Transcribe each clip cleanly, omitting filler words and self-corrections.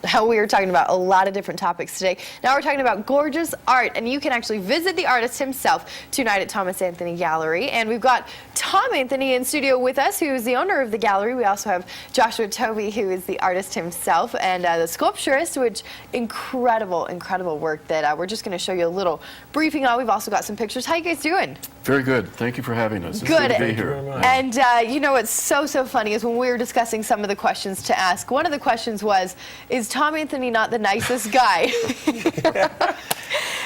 how we are talking about a lot of different topics today. Now we're talking about gorgeous art, and you can actually visit the artist himself tonight at Thomas Anthony Gallery. And we've got Tom Anthony in studio with us, who is the owner of the gallery. We also have Joshua Tobey, who is the artist himself, and the sculpturist, which incredible work that we're just going to show you a little briefing on. We've also got some pictures. How you guys doing? Very good. Thank you for having us. It's good to be here. And you know what's so funny is when we were discussing some of the questions to ask, one of the questions was, is Tom Anthony not the nicest guy?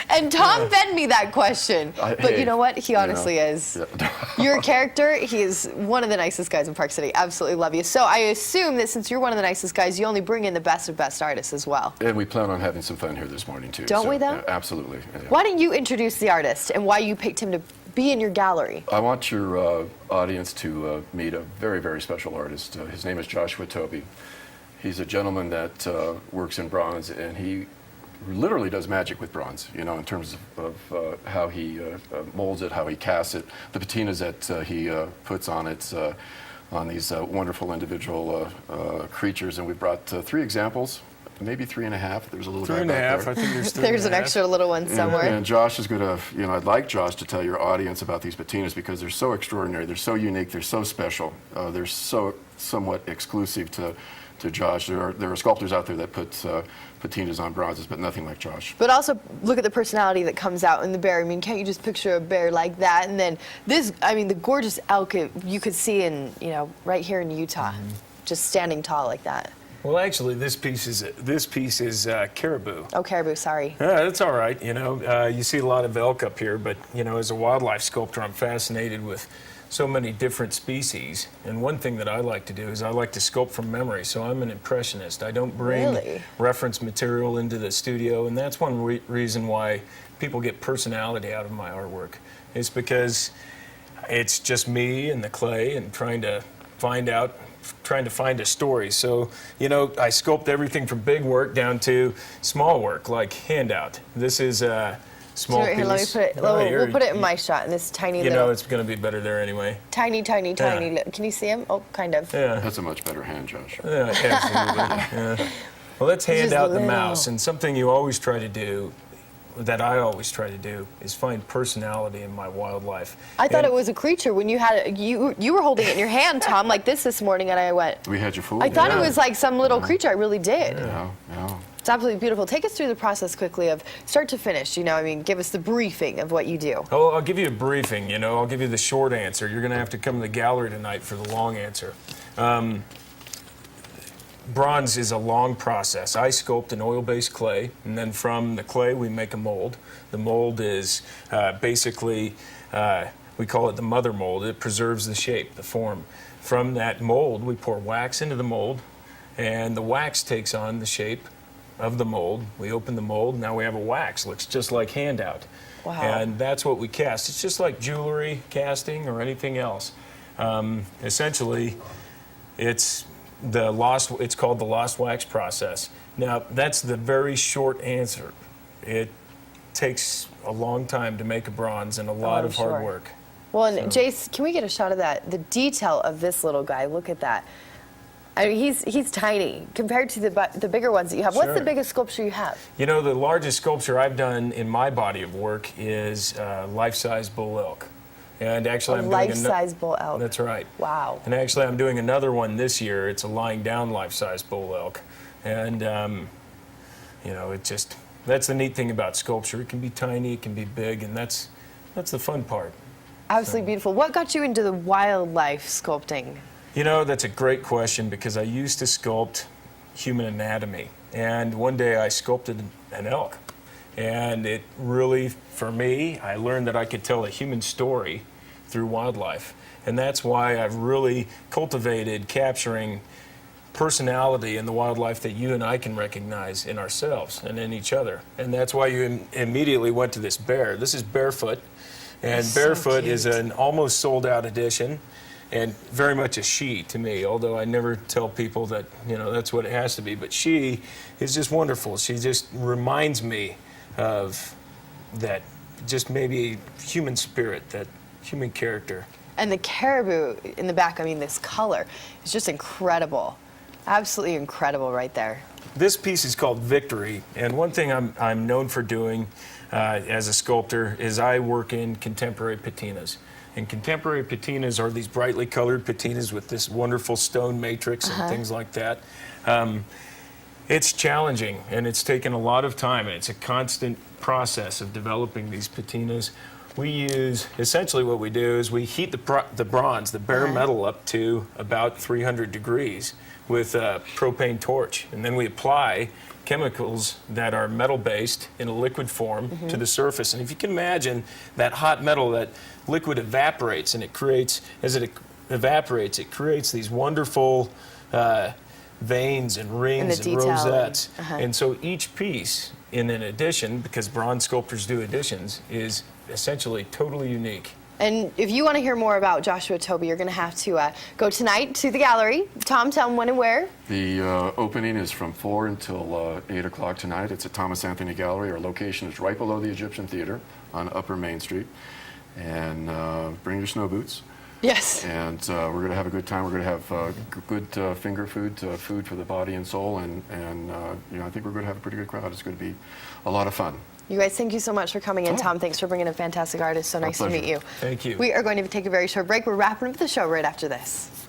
And Tom fed me that question. But you know what? He honestly is. Yeah. You're a character. He is one of the nicest guys in Park City. Absolutely love you. So I assume that since you're one of the nicest guys, you only bring in the best of best artists as well. And we plan on having some fun here this morning, too. Don't we, though? Yeah, absolutely. Yeah. Why don't you introduce the artist and why you picked him to be in your gallery? I want your audience to meet a very special artist. His name is Joshua Tobey. He's a gentleman that works in bronze, and he literally does magic with bronze, you know, in terms of how he molds it, how he casts it, the patinas that he puts on it, on these wonderful individual creatures. And we brought 3 examples, maybe 3.5. There's a little guy back there. I think there's 3.5. There's an extra little one somewhere. And Josh is going to, you know, I'd like Josh to tell your audience about these patinas because they're so extraordinary, they're so unique, they're so special, they're so somewhat exclusive to Josh. There are sculptors out there that put patinas on bronzes, but nothing like Josh. But also look at the personality that comes out in the bear. I mean, can't you just picture a bear like that? And then this, I mean, the gorgeous elk you could see in, you know, right here in Utah, just standing tall like that. Well, actually, this piece is caribou. Oh, caribou, sorry. Yeah, that's all right. You know, you see a lot of elk up here, but you know, as a wildlife sculptor, I'm fascinated with so many different species. And one thing that I like to do is I like to sculpt from memory. So I'm an impressionist. I don't bring reference material into the studio, and that's one reason why people get personality out of my artwork. It's because it's just me and the clay and trying to find a story. So, you know, I sculpt everything from big work down to small work, like handout. This is small here, piece. let me put it, we'll put it in my shot, in this tiny little... You know, it's going to be better there anyway. Tiny. Can you see him? Oh, kind of. Yeah. That's a much better hand, Josh. Yeah, absolutely. Yeah. Well, let's hand out the mouse. And something you always try to do, that I always try to do, is find personality in my wildlife. I thought it was a creature when you had it. You were holding it in your hand, Tom, like this morning, and I went... We had you fooled. I thought it was like some little creature. I really did. Yeah. It's absolutely beautiful. Take us through the process quickly of start to finish. You know, I mean, give us the briefing of what you do. Oh, I'll give you a briefing. You know, I'll give you the short answer. You're going to have to come to the gallery tonight for the long answer. Bronze is a long process. I sculpt an oil-based clay, and then from the clay we make a mold. The mold is basically, we call it the mother mold. It preserves the shape, the form. From that mold, we pour wax into the mold, and the wax takes on the shape of the mold. We open the mold, now we have a wax. Looks just like handout. Wow. And that's what we cast. It's just like jewelry casting or anything else. Essentially, it's called the lost wax process. Now, that's the very short answer. It takes a long time to make a bronze and a lot of hard work. Well, and Jace, can we get a shot of that? The detail of this little guy, look at that. I mean, he's tiny compared to the bigger ones that you have. Sure. What's the biggest sculpture you have? You know, the largest sculpture I've done in my body of work is life-size bull elk. And actually, I'm doing life-size bull elk. That's right. Wow. And actually, I'm doing another one this year. It's a lying down life-size bull elk. And, you know, that's the neat thing about sculpture. It can be tiny, it can be big, and that's the fun part. Absolutely beautiful. What got you into the wildlife sculpting? You know, that's a great question because I used to sculpt human anatomy. And one day I sculpted an elk. And it really, for me, I learned that I could tell a human story through wildlife. And that's why I've really cultivated capturing personality in the wildlife that you and I can recognize in ourselves and in each other. And that's why you immediately went to this bear. This is Barefoot. And That's Barefoot so is an almost sold out edition. And very much a she to me, although I never tell people that, you know, that's what it has to be. But she is just wonderful. She just reminds me of that, just maybe human spirit, that human character. And the caribou in the back, I mean, this color is just incredible. Absolutely incredible right there. This piece is called Victory, and one thing I'm known for doing as a sculptor is I work in contemporary patinas. And contemporary patinas are these brightly colored patinas with this wonderful stone matrix and things like that. It's challenging, and it's taken a lot of time, and it's a constant process of developing these patinas. We use, essentially what we do is we heat the bronze, the bare metal, up to about 300 degrees with a propane torch, and then we apply chemicals that are metal-based in a liquid form to the surface. And if you can imagine that hot metal, that liquid evaporates, and it creates, as it evaporates, it creates these wonderful veins and rings and rosettes. And so each piece, in an addition, because bronze sculptors do additions, is essentially totally unique. And if you want to hear more about Joshua Tobey, you're going to have to go tonight to the gallery. Tom, tell them when and where. The opening is from 4 until 8 o'clock tonight. It's at Thomas Anthony Gallery. Our location is right below the Egyptian Theater on Upper Main Street. And bring your snow boots. Yes. And we're going to have a good time. We're going to have good finger food, food for the body and soul. And you know, I think we're going to have a pretty good crowd. It's going to be a lot of fun. You guys, thank you so much for coming in. Tom, thanks for bringing a fantastic artist. So nice to meet you. Thank you. We are going to take a very short break. We're wrapping up the show right after this.